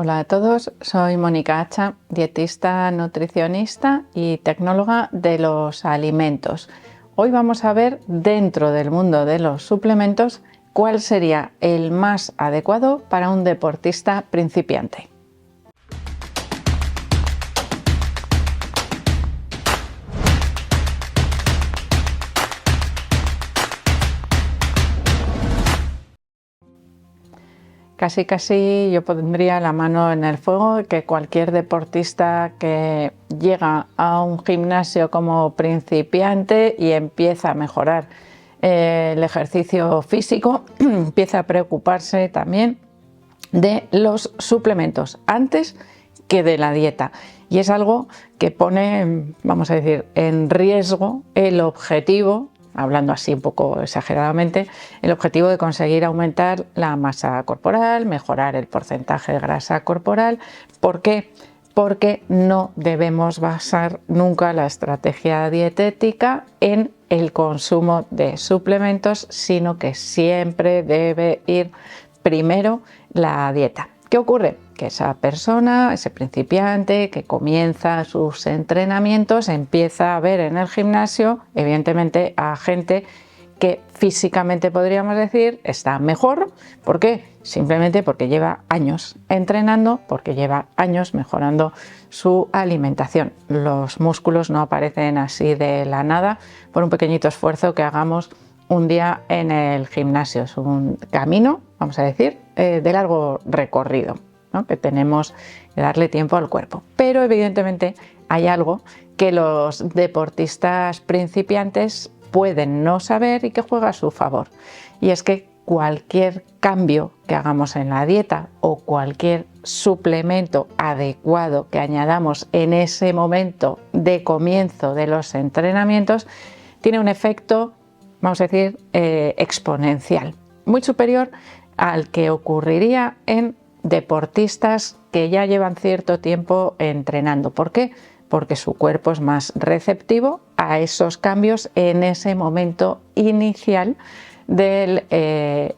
Hola a todos, soy Mónica Hacha, dietista, nutricionista y tecnóloga de los alimentos. Hoy vamos a ver, dentro del mundo de los suplementos, cuál sería el más adecuado para un deportista principiante. Casi yo pondría la mano en el fuego que cualquier deportista que llega a un gimnasio como principiante y empieza a mejorar el ejercicio físico, empieza a preocuparse también de los suplementos antes que de la dieta. Y es algo que pone, vamos a decir, en riesgo el objetivo, hablando así un poco exageradamente, el objetivo de conseguir aumentar la masa corporal, mejorar el porcentaje de grasa corporal. ¿Por qué? Porque no debemos basar nunca la estrategia dietética en el consumo de suplementos, sino que siempre debe ir primero la dieta. ¿Qué ocurre? Que esa persona, ese principiante que comienza sus entrenamientos, empieza a ver en el gimnasio, evidentemente, a gente que físicamente podríamos decir está mejor. ¿Por qué? Simplemente porque lleva años entrenando, porque lleva años mejorando su alimentación. Los músculos no aparecen así de la nada por un pequeñito esfuerzo que hagamos un día en el gimnasio. Es un camino, vamos a decir, de largo recorrido, ¿no? Que tenemos que darle tiempo al cuerpo. Pero evidentemente hay algo que los deportistas principiantes pueden no saber y que juega a su favor. Y es que cualquier cambio que hagamos en la dieta o cualquier suplemento adecuado que añadamos en ese momento de comienzo de los entrenamientos tiene un efecto, vamos a decir, exponencial, muy superior al que ocurriría en deportistas que ya llevan cierto tiempo entrenando. ¿Por qué? Porque su cuerpo es más receptivo a esos cambios en ese momento inicial del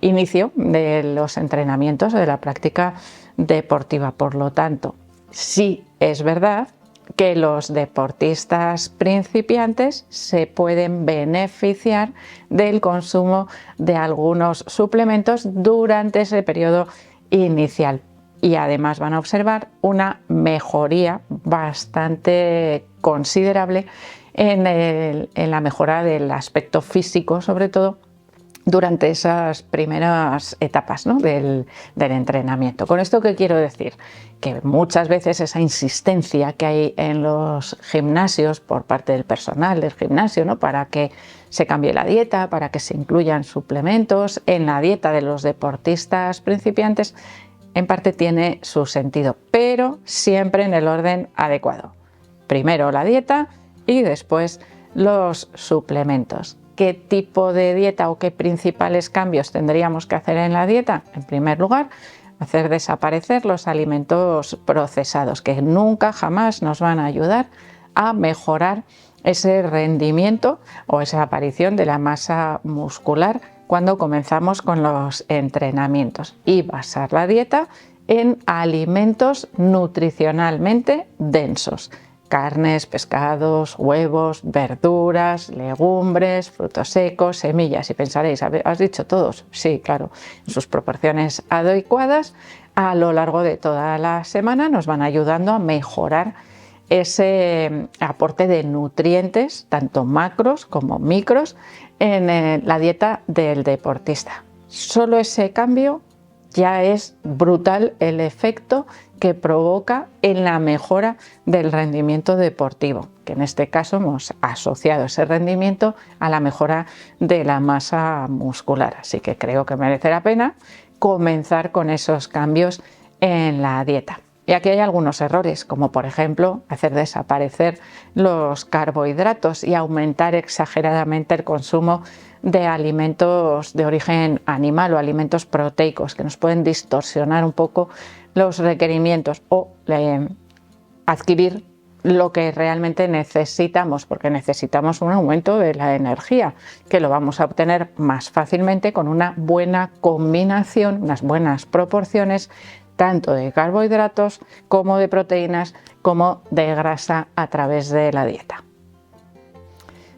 inicio de los entrenamientos o de la práctica deportiva. Por lo tanto, sí es verdad que los deportistas principiantes se pueden beneficiar del consumo de algunos suplementos durante ese periodo inicial, y además van a observar una mejoría bastante considerable en la mejora del aspecto físico, sobre todo durante esas primeras etapas, ¿no? del entrenamiento. ¿Con esto qué quiero decir? Que muchas veces esa insistencia que hay en los gimnasios por parte del personal del gimnasio, ¿no? Para que se cambie la dieta, para que se incluyan suplementos en la dieta de los deportistas principiantes, en parte tiene su sentido, pero siempre en el orden adecuado. Primero la dieta y después los suplementos. ¿Qué tipo de dieta o qué principales cambios tendríamos que hacer en la dieta? En primer lugar, hacer desaparecer los alimentos procesados, que nunca jamás nos van a ayudar a mejorar ese rendimiento o esa aparición de la masa muscular cuando comenzamos con los entrenamientos, y basar la dieta en alimentos nutricionalmente densos: carnes, pescados, huevos, verduras, legumbres, frutos secos, semillas. Y pensaréis, ¿has dicho todos? Sí, claro, en sus proporciones adecuadas a lo largo de toda la semana nos van ayudando a mejorar ese aporte de nutrientes, tanto macros como micros, en la dieta del deportista. Solo ese cambio ya es brutal el efecto que provoca en la mejora del rendimiento deportivo, que en este caso hemos asociado ese rendimiento a la mejora de la masa muscular. Así que creo que merece la pena comenzar con esos cambios en la dieta. Y aquí hay algunos errores, como por ejemplo hacer desaparecer los carbohidratos y aumentar exageradamente el consumo de alimentos de origen animal o alimentos proteicos, que nos pueden distorsionar un poco los requerimientos, o adquirir lo que realmente necesitamos, porque necesitamos un aumento de la energía, que lo vamos a obtener más fácilmente con una buena combinación, unas buenas proporciones tanto de carbohidratos como de proteínas como de grasa a través de la dieta.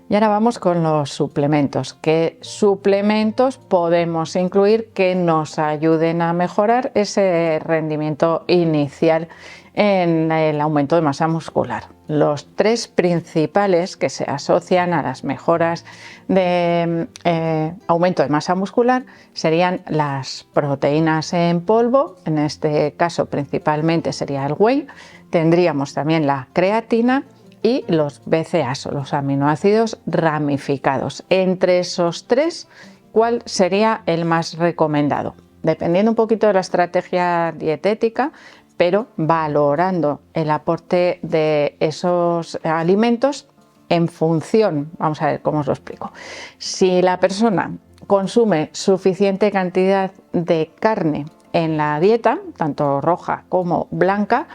Y ahora vamos con los suplementos. ¿Qué suplementos podemos incluir que nos ayuden a mejorar ese rendimiento inicial en el aumento de masa muscular? Los tres principales que se asocian a las mejoras de aumento de masa muscular serían las proteínas en polvo, en este caso principalmente sería el whey, tendríamos también la creatina y los BCAAs, o los aminoácidos ramificados. Entre esos tres, ¿cuál sería el más recomendado? Dependiendo un poquito de la estrategia dietética, pero valorando el aporte de esos alimentos en función, vamos a ver cómo os lo explico. Si la persona consume suficiente cantidad de carne en la dieta, tanto roja como blanca,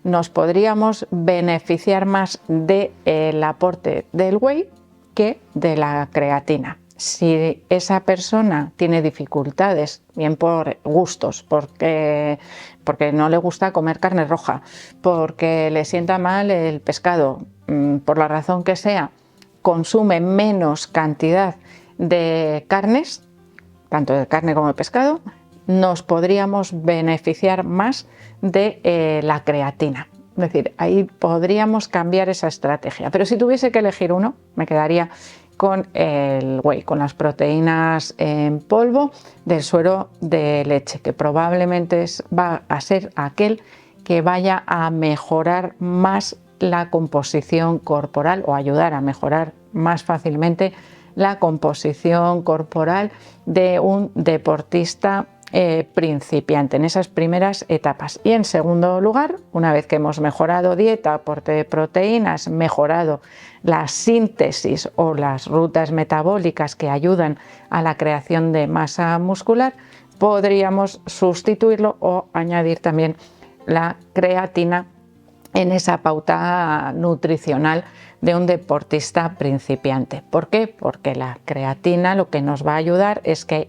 nos podríamos beneficiar más del aporte del whey que de la creatina. Si esa persona tiene dificultades, bien por gustos, porque no le gusta comer carne roja, porque le sienta mal el pescado, por la razón que sea, consume menos cantidad de carnes, tanto de carne como de pescado, nos podríamos beneficiar más de la creatina. Es decir, ahí podríamos cambiar esa estrategia. Pero si tuviese que elegir uno, me quedaría con el whey, con las proteínas en polvo del suero de leche, que probablemente va a ser aquel que vaya a mejorar más la composición corporal o ayudar a mejorar más fácilmente la composición corporal de un deportista principiante en esas primeras etapas. Y en segundo lugar, una vez que hemos mejorado dieta, aporte de proteínas, mejorado la síntesis o las rutas metabólicas que ayudan a la creación de masa muscular, podríamos sustituirlo o añadir también la creatina en esa pauta nutricional de un deportista principiante. ¿Por qué? Porque la creatina lo que nos va a ayudar es que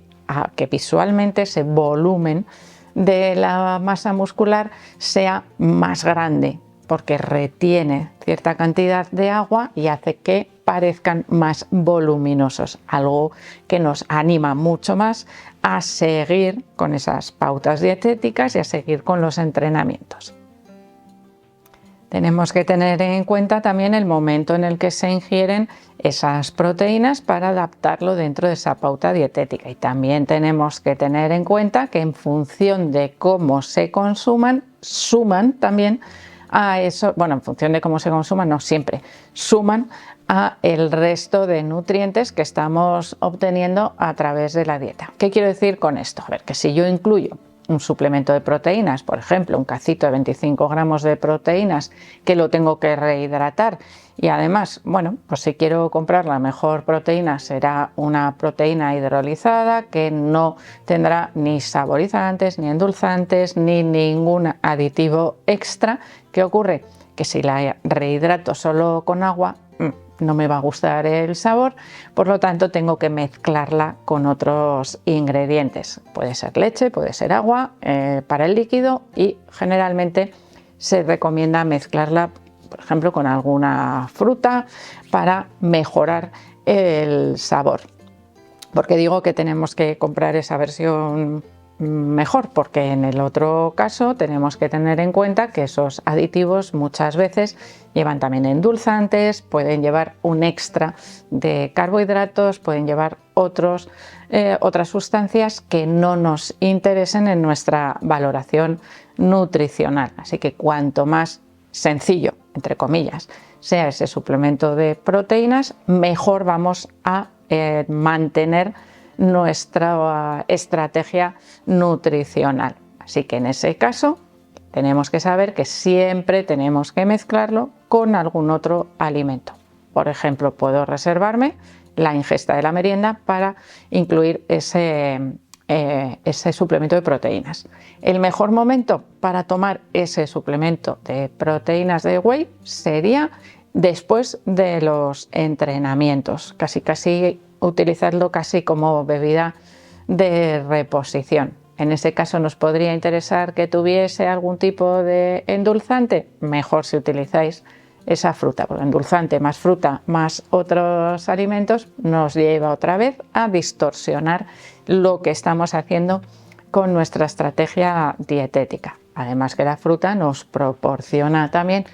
visualmente ese volumen de la masa muscular sea más grande, porque retiene cierta cantidad de agua y hace que parezcan más voluminosos, algo que nos anima mucho más a seguir con esas pautas dietéticas y a seguir con los entrenamientos. Tenemos que tener en cuenta también el momento en el que se ingieren esas proteínas para adaptarlo dentro de esa pauta dietética. Y también tenemos que tener en cuenta que en función de cómo se consuman, suman también a eso, bueno, en función de cómo se consuman, no siempre, suman a el resto de nutrientes que estamos obteniendo a través de la dieta. ¿Qué quiero decir con esto? A ver, que si yo incluyo un suplemento de proteínas, por ejemplo, un cacito de 25 gramos de proteínas que lo tengo que rehidratar y además, bueno, pues si quiero comprar la mejor proteína será una proteína hidrolizada que no tendrá ni saborizantes, ni endulzantes, ni ningún aditivo extra. ¿Qué ocurre? Que si la rehidrato solo con agua, no me va a gustar el sabor, por lo tanto tengo que mezclarla con otros ingredientes. Puede ser leche, puede ser agua para el líquido y generalmente se recomienda mezclarla, por ejemplo, con alguna fruta para mejorar el sabor. Porque digo que tenemos que comprar esa versión mejor, porque en el otro caso tenemos que tener en cuenta que esos aditivos muchas veces llevan también endulzantes, pueden llevar un extra de carbohidratos, pueden llevar otras sustancias que no nos interesen en nuestra valoración nutricional. Así que cuanto más sencillo, entre comillas, sea ese suplemento de proteínas, mejor vamos a mantener nuestra estrategia nutricional. Así que en ese caso tenemos que saber que siempre tenemos que mezclarlo con algún otro alimento. Por ejemplo, puedo reservarme la ingesta de la merienda para incluir ese suplemento de proteínas. El mejor momento para tomar ese suplemento de proteínas de whey sería después de los entrenamientos, casi utilizarlo casi como bebida de reposición. En ese caso nos podría interesar que tuviese algún tipo de endulzante, mejor si utilizáis esa fruta, porque endulzante más fruta más otros alimentos nos lleva otra vez a distorsionar lo que estamos haciendo con nuestra estrategia dietética. Además que la fruta nos proporciona también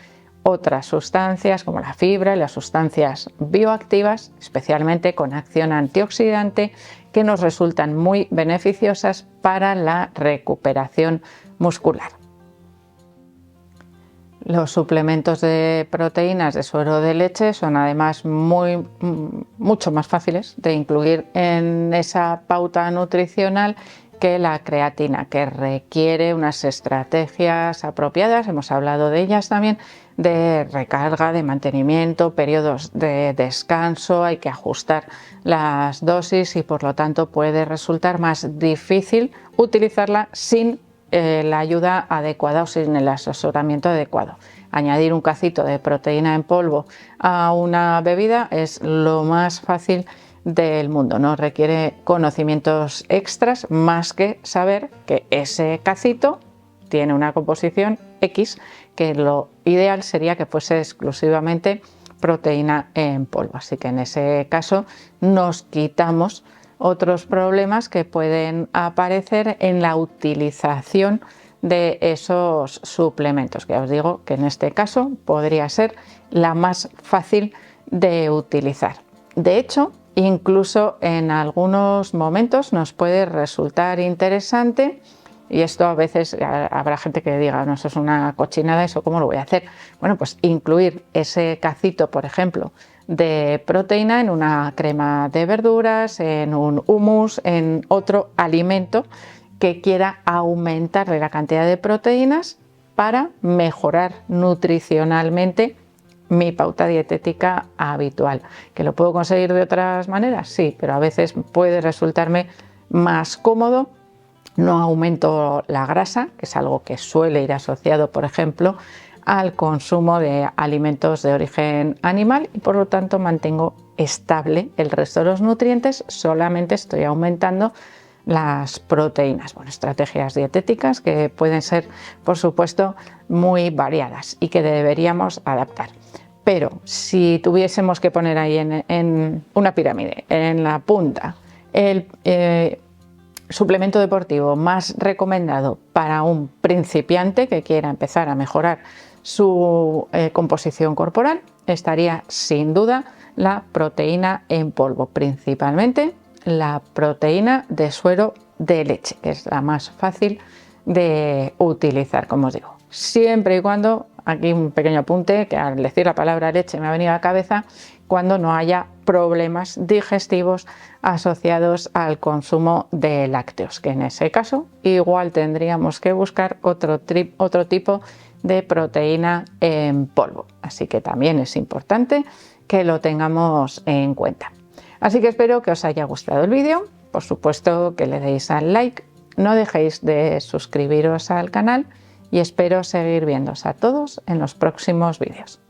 otras sustancias como la fibra y las sustancias bioactivas, especialmente con acción antioxidante, que nos resultan muy beneficiosas para la recuperación muscular. Los suplementos de proteínas de suero de leche son además mucho más fáciles de incluir en esa pauta nutricional que la creatina, que requiere unas estrategias apropiadas, hemos hablado de ellas también, de recarga, de mantenimiento, periodos de descanso, hay que ajustar las dosis y por lo tanto puede resultar más difícil utilizarla sin la ayuda adecuada o sin el asesoramiento adecuado. Añadir un cacito de proteína en polvo a una bebida es lo más fácil del mundo, no requiere conocimientos extras más que saber que ese cacito tiene una composición X, que lo ideal sería que fuese exclusivamente proteína en polvo. Así que en ese caso nos quitamos otros problemas que pueden aparecer en la utilización de esos suplementos, que ya os digo que en este caso podría ser la más fácil de utilizar. De hecho, incluso en algunos momentos nos puede resultar interesante, y esto a veces habrá gente que diga, no, eso es una cochinada, ¿eso cómo lo voy a hacer? Bueno, pues incluir ese cacito, por ejemplo, de proteína en una crema de verduras, en un hummus, en otro alimento que quiera aumentarle la cantidad de proteínas para mejorar nutricionalmente mi pauta dietética habitual. ¿Que lo puedo conseguir de otras maneras? Sí, pero a veces puede resultarme más cómodo. No aumento la grasa, que es algo que suele ir asociado, por ejemplo, al consumo de alimentos de origen animal y por lo tanto mantengo estable el resto de los nutrientes, solamente estoy aumentando las proteínas. Bueno, estrategias dietéticas que pueden ser, por supuesto, muy variadas y que deberíamos adaptar. Pero si tuviésemos que poner ahí en una pirámide, en la punta, el suplemento deportivo más recomendado para un principiante que quiera empezar a mejorar su composición corporal, estaría sin duda la proteína en polvo, principalmente la proteína de suero de leche, que es la más fácil de utilizar, como os digo. Siempre y cuando, aquí un pequeño apunte, que al decir la palabra leche me ha venido a la cabeza, cuando no haya problemas digestivos asociados al consumo de lácteos, que en ese caso igual tendríamos que buscar otro tipo de proteína en polvo. Así que también es importante que lo tengamos en cuenta. Así que espero que os haya gustado el vídeo, por supuesto que le deis al like, no dejéis de suscribiros al canal y espero seguir viéndoos a todos en los próximos vídeos.